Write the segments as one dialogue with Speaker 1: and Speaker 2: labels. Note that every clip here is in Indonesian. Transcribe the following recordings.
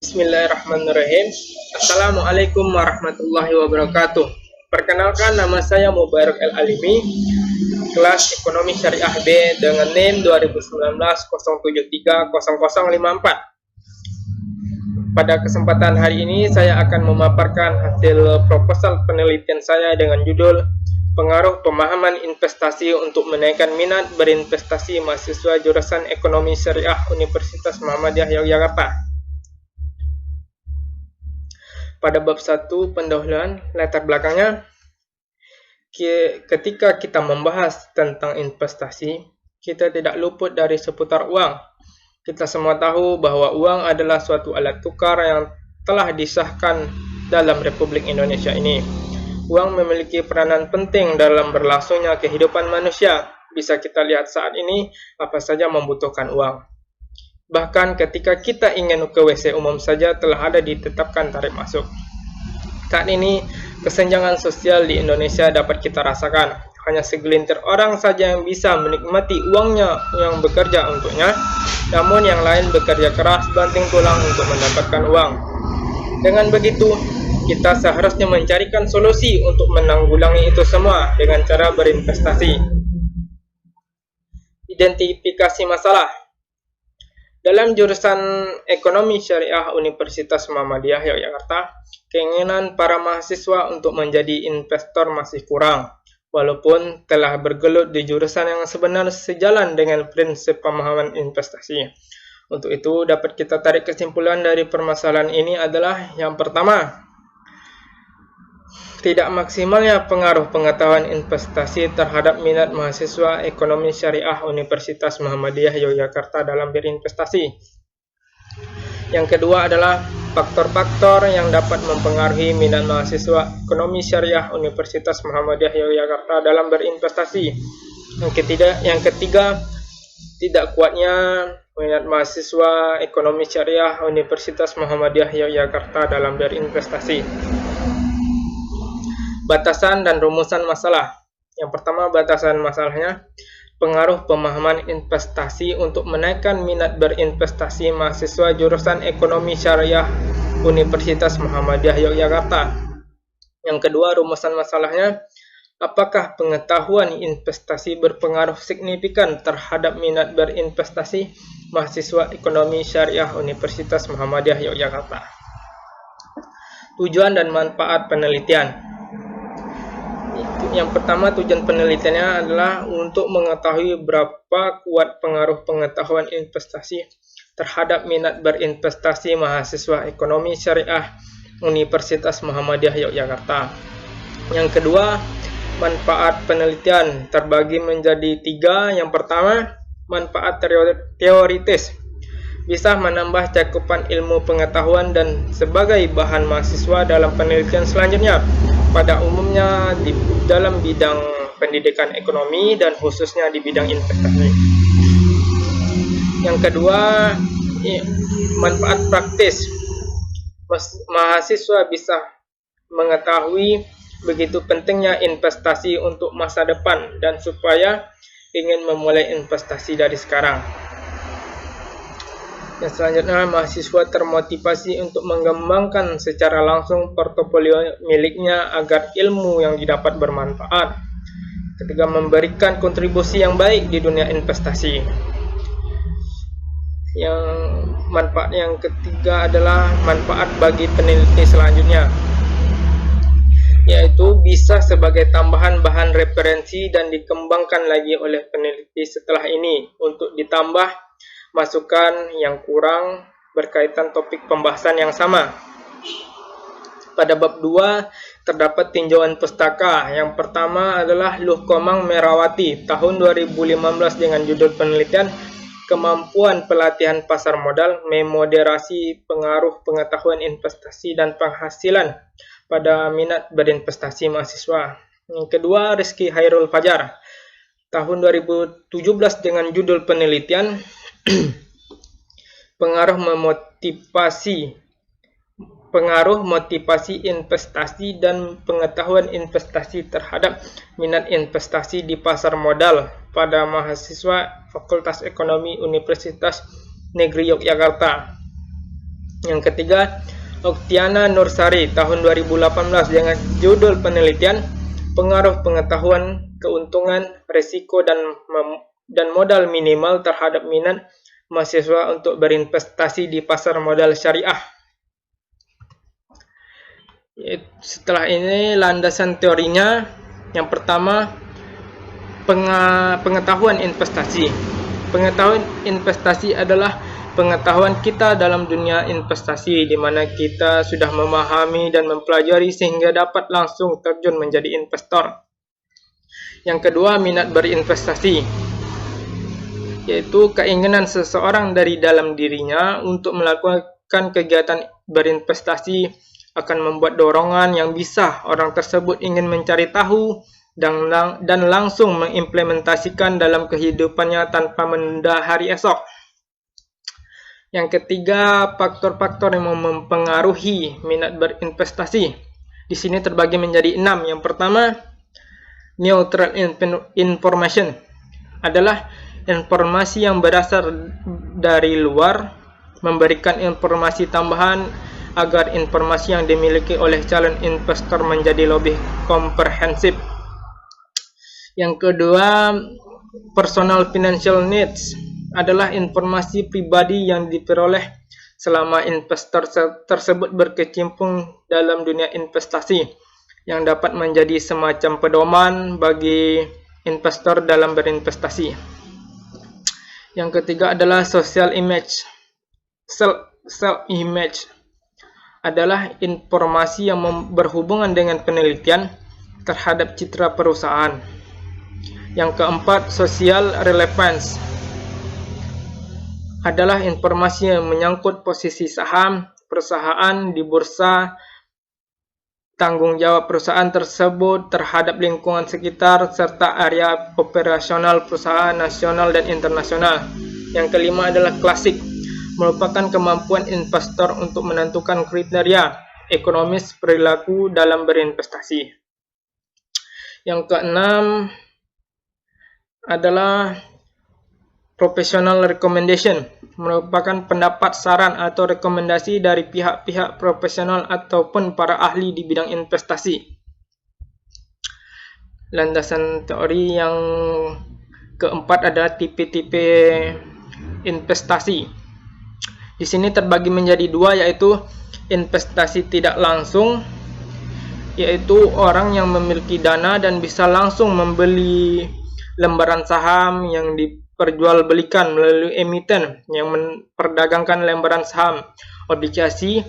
Speaker 1: Bismillahirrahmanirrahim. Assalamualaikum warahmatullahi wabarakatuh. Perkenalkan, nama saya Mubarak El Alimi, kelas Ekonomi Syariah B dengan NIM 2019-073-0054. Pada kesempatan hari ini saya akan memaparkan hasil proposal penelitian saya dengan judul Pengaruh Pemahaman Investasi untuk Menaikkan Minat Berinvestasi Mahasiswa Jurusan Ekonomi Syariah Universitas Muhammadiyah Yogyakarta. Pada bab 1 pendahuluan latar belakangnya, ketika kita membahas tentang investasi, kita tidak luput dari seputar uang. Kita semua tahu bahwa uang adalah suatu alat tukar yang telah disahkan dalam Republik Indonesia ini. Uang memiliki peranan penting dalam berlangsungnya kehidupan manusia. Bisa kita lihat saat ini, apa saja membutuhkan uang. Bahkan ketika kita ingin ke WC umum saja telah ada ditetapkan tarif masuk. Saat ini, kesenjangan sosial di Indonesia dapat kita rasakan. Hanya segelintir orang saja yang bisa menikmati uangnya yang bekerja untuknya, namun yang lain bekerja keras banting tulang untuk mendapatkan uang. Dengan begitu, kita seharusnya mencarikan solusi untuk menanggulangi itu semua dengan cara berinvestasi. Identifikasi masalah. Dalam jurusan Ekonomi Syariah Universitas Muhammadiyah Yogyakarta, keinginan para mahasiswa untuk menjadi investor masih kurang, walaupun telah bergelut di jurusan yang sebenarnya sejalan dengan prinsip pemahaman investasi. Untuk itu, dapat kita tarik kesimpulan dari permasalahan ini adalah yang pertama, tidak maksimalnya pengaruh pengetahuan investasi terhadap minat mahasiswa Ekonomi Syariah Universitas Muhammadiyah Yogyakarta dalam berinvestasi. Yang kedua adalah faktor-faktor yang dapat mempengaruhi minat mahasiswa Ekonomi Syariah Universitas Muhammadiyah Yogyakarta dalam berinvestasi. Yang ketiga, tidak kuatnya minat mahasiswa Ekonomi Syariah Universitas Muhammadiyah Yogyakarta dalam berinvestasi. Batasan dan rumusan masalah. Yang pertama, batasan masalahnya, pengaruh pemahaman investasi untuk menaikkan minat berinvestasi mahasiswa jurusan Ekonomi Syariah Universitas Muhammadiyah Yogyakarta. Yang kedua, rumusan masalahnya, apakah pengetahuan investasi berpengaruh signifikan terhadap minat berinvestasi mahasiswa Ekonomi Syariah Universitas Muhammadiyah Yogyakarta. Tujuan dan manfaat penelitian. Yang pertama, tujuan penelitiannya adalah untuk mengetahui berapa kuat pengaruh pengetahuan investasi terhadap minat berinvestasi mahasiswa Ekonomi Syariah Universitas Muhammadiyah Yogyakarta. Yang kedua, manfaat penelitian terbagi menjadi 3. Yang pertama, manfaat teoritis, bisa menambah cakupan ilmu pengetahuan dan sebagai bahan mahasiswa dalam penelitian selanjutnya, pada umumnya di dalam bidang pendidikan ekonomi dan khususnya di bidang investasi. Yang kedua, manfaat praktis. Mahasiswa bisa mengetahui begitu pentingnya investasi untuk masa depan dan supaya ingin memulai investasi dari sekarang. Yang selanjutnya, mahasiswa termotivasi untuk mengembangkan secara langsung portofolio miliknya agar ilmu yang didapat bermanfaat. Ketiga, memberikan kontribusi yang baik di dunia investasi. Manfaat yang ketiga adalah manfaat bagi peneliti selanjutnya, yaitu bisa sebagai tambahan bahan referensi dan dikembangkan lagi oleh peneliti setelah ini untuk ditambah masukan yang kurang berkaitan topik pembahasan yang sama. Pada bab 2 terdapat tinjauan pustaka. Yang pertama adalah Luh Komang Merawati tahun 2015 dengan judul penelitian Kemampuan Pelatihan Pasar Modal Memoderasi Pengaruh Pengetahuan Investasi dan Penghasilan pada Minat Berinvestasi Mahasiswa. Yang kedua, Rizky Hairul Fajar tahun 2017 dengan judul penelitian Pengaruh motivasi investasi dan pengetahuan investasi terhadap minat investasi di pasar modal pada mahasiswa Fakultas Ekonomi Universitas Negeri Yogyakarta. Yang ketiga, Oktiana Nursari tahun 2018 dengan judul penelitian Pengaruh Pengetahuan, Keuntungan, Risiko dan Modal Minimal terhadap minat mahasiswa untuk berinvestasi di pasar modal syariah. Setelah ini landasan teorinya. Yang pertama, pengetahuan investasi. Pengetahuan investasi adalah pengetahuan kita dalam dunia investasi, di mana kita sudah memahami dan mempelajari sehingga dapat langsung terjun menjadi investor. Yang kedua, minat berinvestasi, yaitu keinginan seseorang dari dalam dirinya untuk melakukan kegiatan berinvestasi akan membuat dorongan yang bisa orang tersebut ingin mencari tahu dan langsung mengimplementasikan dalam kehidupannya tanpa menunda hari esok. Yang ketiga, faktor-faktor yang mempengaruhi minat berinvestasi. Di sini terbagi menjadi 6. Yang pertama, neutral information adalah informasi yang berasal dari luar, memberikan informasi tambahan agar informasi yang dimiliki oleh calon investor menjadi lebih komprehensif. Yang kedua, personal financial needs adalah informasi pribadi yang diperoleh selama investor tersebut berkecimpung dalam dunia investasi, yang dapat menjadi semacam pedoman bagi investor dalam berinvestasi. Yang ketiga adalah social image. Self-image adalah informasi yang berhubungan dengan penelitian terhadap citra perusahaan. Yang keempat, social relevance adalah informasi yang menyangkut posisi saham perusahaan di bursa, tanggung jawab perusahaan tersebut terhadap lingkungan sekitar, serta area operasional perusahaan nasional dan internasional. Yang kelima adalah klasik, merupakan kemampuan investor untuk menentukan kriteria ekonomis perilaku dalam berinvestasi. Yang keenam adalah professional recommendation, merupakan pendapat, saran, atau rekomendasi dari pihak-pihak profesional ataupun para ahli di bidang investasi. Landasan teori yang keempat adalah tipe-tipe investasi. Di sini terbagi menjadi 2, yaitu investasi tidak langsung, yaitu orang yang memiliki dana dan bisa langsung membeli lembaran saham yang diperjualbelikan melalui emiten yang memperdagangkan lembaran saham, obligasi,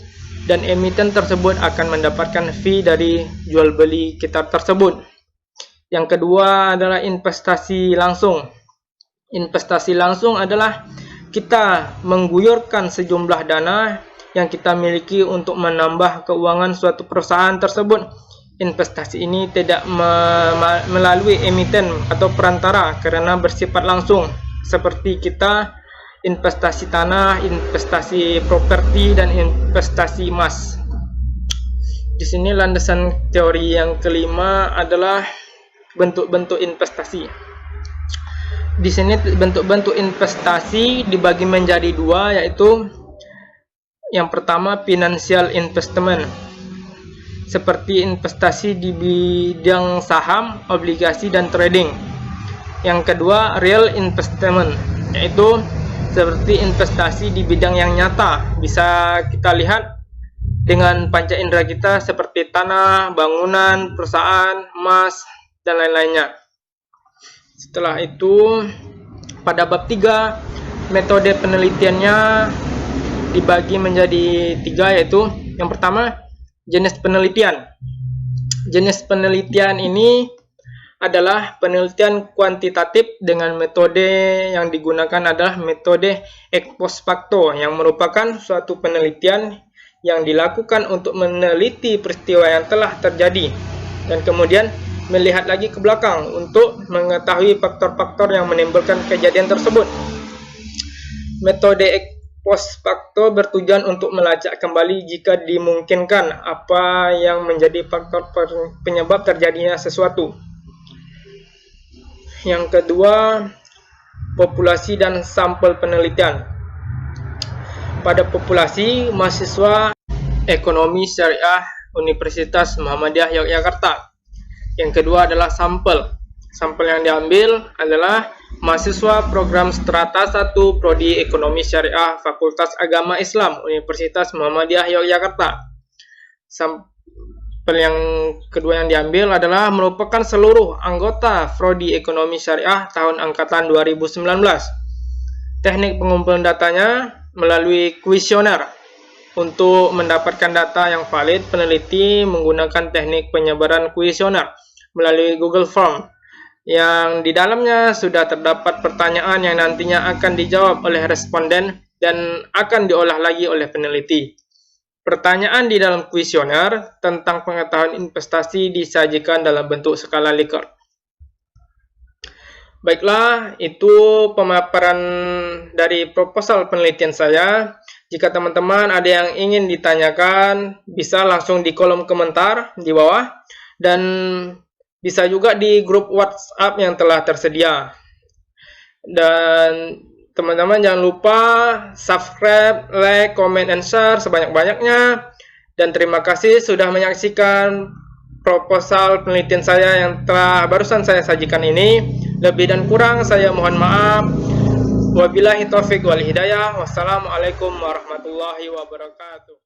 Speaker 1: dan emiten tersebut akan mendapatkan fee dari jual beli kitab tersebut. Yang kedua adalah investasi langsung. Investasi langsung adalah kita mengguyurkan sejumlah dana yang kita miliki untuk menambah keuangan suatu perusahaan tersebut. Investasi ini tidak melalui emiten atau perantara karena bersifat langsung, seperti kita investasi tanah, investasi properti, dan investasi emas. Di sini landasan teori yang kelima adalah bentuk-bentuk investasi. Di sini bentuk-bentuk investasi dibagi menjadi 2, yaitu yang pertama financial investment, seperti investasi di bidang saham, obligasi, dan trading. Yang kedua, real investment, yaitu seperti investasi di bidang yang nyata, bisa kita lihat dengan panca indera kita seperti tanah, bangunan, perusahaan, emas, dan lain-lainnya. Setelah itu, pada bab 3, metode penelitiannya dibagi menjadi 3, yaitu yang pertama, jenis penelitian. Jenis penelitian ini adalah penelitian kuantitatif dengan metode yang digunakan adalah metode ex post facto, yang merupakan suatu penelitian yang dilakukan untuk meneliti peristiwa yang telah terjadi dan kemudian melihat lagi ke belakang untuk mengetahui faktor-faktor yang menimbulkan kejadian tersebut. Metode ex post facto bertujuan untuk melacak kembali jika dimungkinkan apa yang menjadi faktor penyebab terjadinya sesuatu. Yang kedua, populasi dan sampel penelitian. pada populasi mahasiswa Ekonomi Syariah Universitas Muhammadiyah Yogyakarta. Yang kedua adalah sampel. Sampel yang diambil adalah mahasiswa program Strata 1 Prodi Ekonomi Syariah Fakultas Agama Islam Universitas Muhammadiyah Yogyakarta. Sampel yang kedua yang diambil adalah merupakan seluruh anggota Prodi Ekonomi Syariah tahun angkatan 2019. Teknik pengumpulan datanya melalui kuesioner. Untuk mendapatkan data yang valid, peneliti menggunakan teknik penyebaran kuesioner melalui Google Form, yang di dalamnya sudah terdapat pertanyaan yang nantinya akan dijawab oleh responden dan akan diolah lagi oleh peneliti. Pertanyaan di dalam kuesioner tentang pengetahuan investasi disajikan dalam bentuk skala Likert. Baiklah, itu pemaparan dari proposal penelitian saya. Jika teman-teman ada yang ingin ditanyakan, bisa langsung di kolom komentar di bawah, dan bisa juga di grup WhatsApp yang telah tersedia. Dan teman-teman jangan lupa subscribe, like, comment, and share sebanyak-banyaknya. Dan terima kasih sudah menyaksikan proposal penelitian saya yang telah barusan saya sajikan ini. Lebih dan kurang saya mohon maaf. Wabillahi taufiq wal hidayah. Wassalamualaikum warahmatullahi wabarakatuh.